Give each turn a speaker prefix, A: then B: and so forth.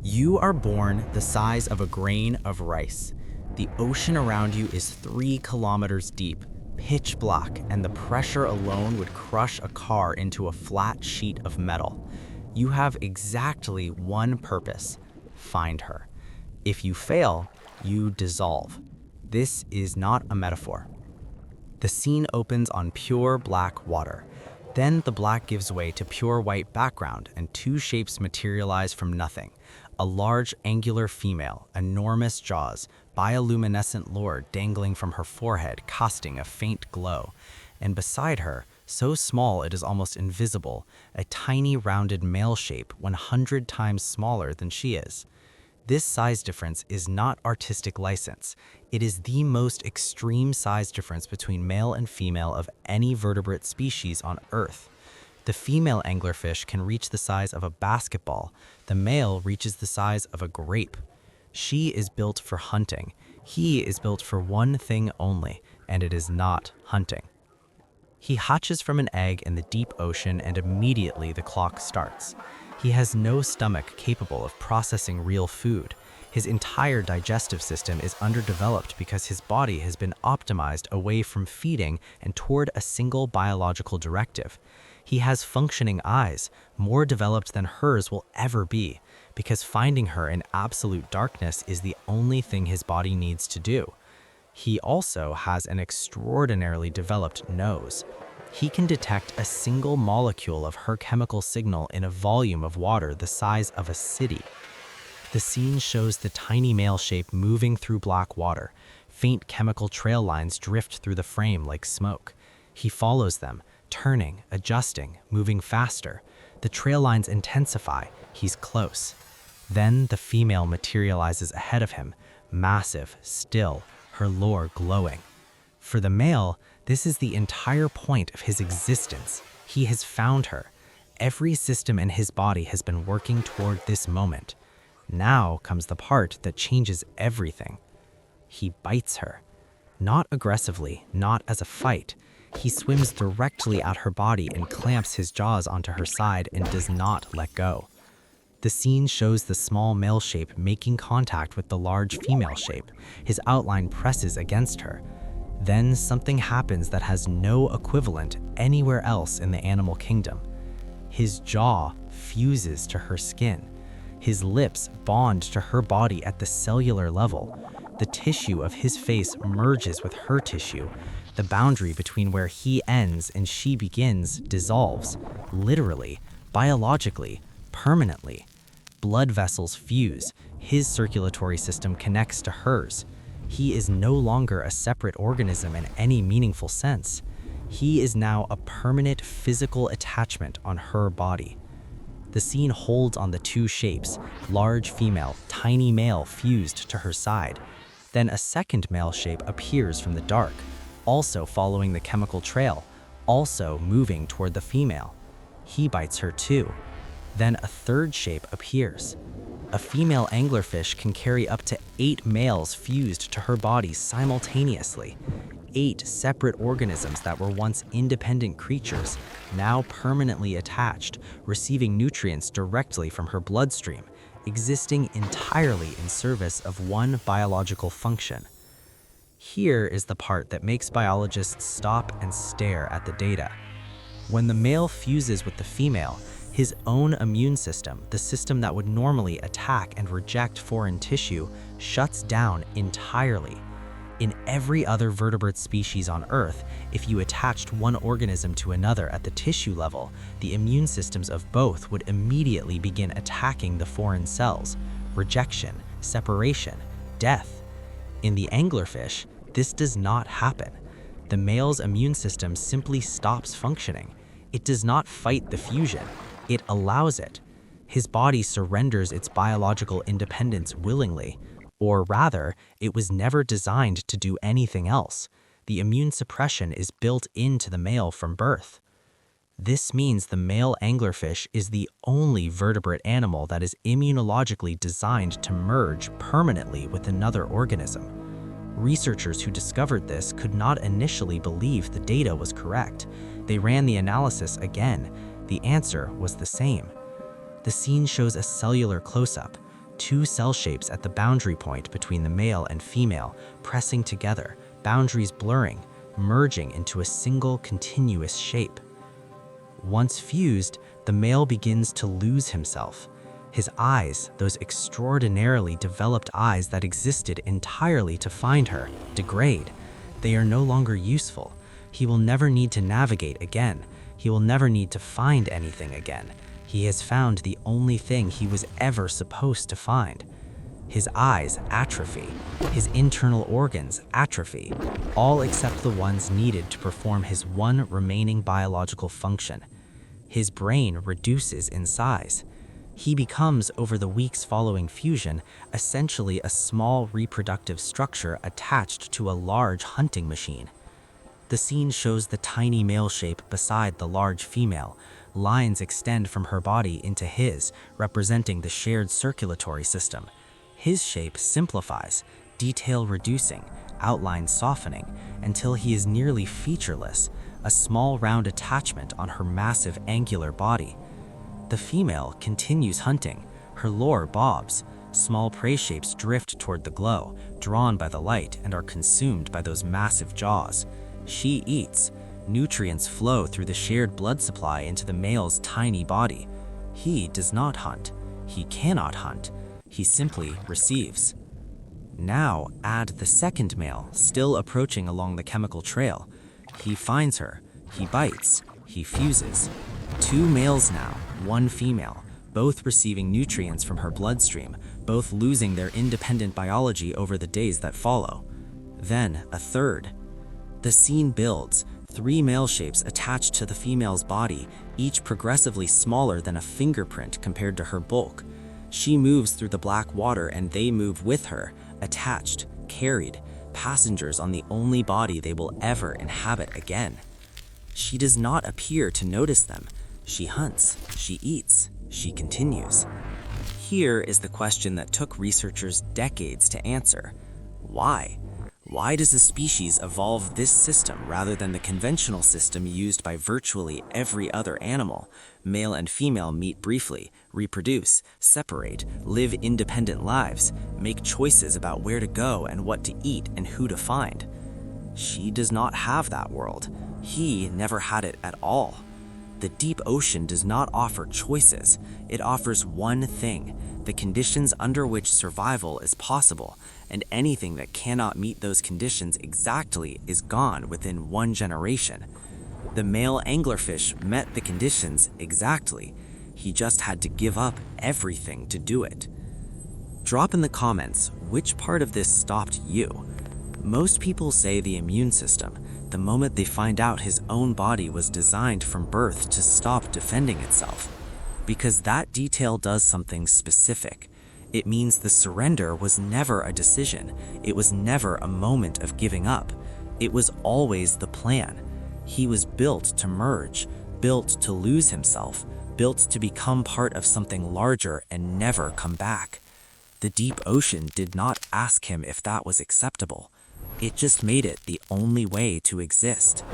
A: You are born the size of a grain of rice. The ocean around you is 3 kilometers deep, pitch black, and the pressure alone would crush a car into a flat sheet of metal. You have exactly one purpose: find her. If you fail, you dissolve. This is not a metaphor. The scene opens on pure black water. Then the black gives way to pure white background and two shapes materialize from nothing. A large angular female, enormous jaws, bioluminescent lure dangling from her forehead, casting a faint glow. And beside her, so small it is almost invisible, a tiny rounded male shape 100 times smaller than she is. This size difference is not artistic license. It is the most extreme size difference between male and female of any vertebrate species on Earth. The female anglerfish can reach the size of a basketball. The male reaches the size of a grape. She is built for hunting. He is built for one thing only, and it is not hunting. He hatches from an egg in the deep ocean and immediately the clock starts. He has no stomach capable of processing real food. His entire digestive system is underdeveloped because his body has been optimized away from feeding and toward a single biological directive. He has functioning eyes, more developed than hers will ever be, because finding her in absolute darkness is the only thing his body needs to do. He also has an extraordinarily developed nose. He can detect a single molecule of her chemical signal in a volume of water the size of a city. The scene shows the tiny male shape moving through black water. Faint chemical trail lines drift through the frame like smoke. He follows them, turning, adjusting, moving faster. The trail lines intensify. He's close. Then the female materializes ahead of him, massive, still, her lure glowing. For the male, this is the entire point of his existence. He has found her. Every system in his body has been working toward this moment. Now comes the part that changes everything. He bites her. Not aggressively, not as a fight. He swims directly at her body and clamps his jaws onto her side and does not let go. The scene shows the small male shape making contact with the large female shape. His outline presses against her. Then something happens that has no equivalent anywhere else in the animal kingdom. His jaw fuses to her skin. His lips bond to her body at the cellular level. The tissue of his face merges with her tissue. The boundary between where he ends and she begins dissolves, literally, biologically, permanently. Blood vessels fuse. His circulatory system connects to hers. He is no longer a separate organism in any meaningful sense. He is now a permanent physical attachment on her body. The scene holds on the two shapes, large female, tiny male fused to her side. Then a second male shape appears from the dark, also following the chemical trail, also moving toward the female. He bites her too. Then a third shape appears. A female anglerfish can carry up to 8 males fused to her body simultaneously. 8 separate organisms that were once independent creatures, now permanently attached, receiving nutrients directly from her bloodstream, existing entirely in service of one biological function. Here is the part that makes biologists stop and stare at the data. When the male fuses with the female, his own immune system, the system that would normally attack and reject foreign tissue, shuts down entirely. In every other vertebrate species on Earth, if you attached one organism to another at the tissue level, the immune systems of both would immediately begin attacking the foreign cells. Rejection, separation, death. In the anglerfish, this does not happen. The male's immune system simply stops functioning. It does not fight the fusion. It allows it. His body surrenders its biological independence willingly. Or rather, it was never designed to do anything else. The immune suppression is built into the male from birth. This means the male anglerfish is the only vertebrate animal that is immunologically designed to merge permanently with another organism. Researchers who discovered this could not initially believe the data was correct. They ran the analysis again. The answer was the same. The scene shows a cellular close-up. two cell shapes at the boundary point between the male and female, pressing together, boundaries blurring, merging into a single continuous shape. Once fused, the male begins to lose himself. His eyes, those extraordinarily developed eyes that existed entirely to find her, degrade. They are no longer useful. He will never need to navigate again. He will never need to find anything again. He has found the only thing he was ever supposed to find. His eyes atrophy. His internal organs atrophy, all except the ones needed to perform his one remaining biological function. His brain reduces in size. He becomes, over the weeks following fusion, essentially a small reproductive structure attached to a large hunting machine. The scene shows the tiny male shape beside the large female. Lines extend from her body into his, representing the shared circulatory system. His shape simplifies, detail reducing, outline softening, until he is nearly featureless, a small round attachment on her massive angular body. The female continues hunting. Her lure bobs. Small prey shapes drift toward the glow, drawn by the light, and are consumed by those massive jaws. She eats. Nutrients flow through the shared blood supply into the male's tiny body. He does not hunt. He cannot hunt. He simply receives. Now add the second male, still approaching along the chemical trail. He finds her. He bites. He fuses. Two males now, one female, both receiving nutrients from her bloodstream, both losing their independent biology over the days that follow. Then a third. The scene builds, three male shapes attached to the female's body, each progressively smaller than a fingerprint compared to her bulk. She moves through the black water and they move with her, attached, carried, passengers on the only body they will ever inhabit again. She does not appear to notice them. She hunts, she eats, she continues. Here is the question that took researchers decades to answer. Why? Why does a species evolve this system rather than the conventional system used by virtually every other animal? Male and female meet briefly, reproduce, separate, live independent lives, make choices about where to go and what to eat and who to find. She does not have that world. He never had it at all. The deep ocean does not offer choices. It offers one thing, the conditions under which survival is possible, and anything that cannot meet those conditions exactly is gone within one generation. The male anglerfish met the conditions exactly. He just had to give up everything to do it. Drop in the comments which part of this stopped you. Most people say the immune system, the moment they find out his own body was designed from birth to stop defending itself. Because that detail does something specific. It means the surrender was never a decision. It was never a moment of giving up. It was always the plan. He was built to merge, built to lose himself, built to become part of something larger and never come back. The deep ocean did not ask him if that was acceptable. It just made it the only way to exist.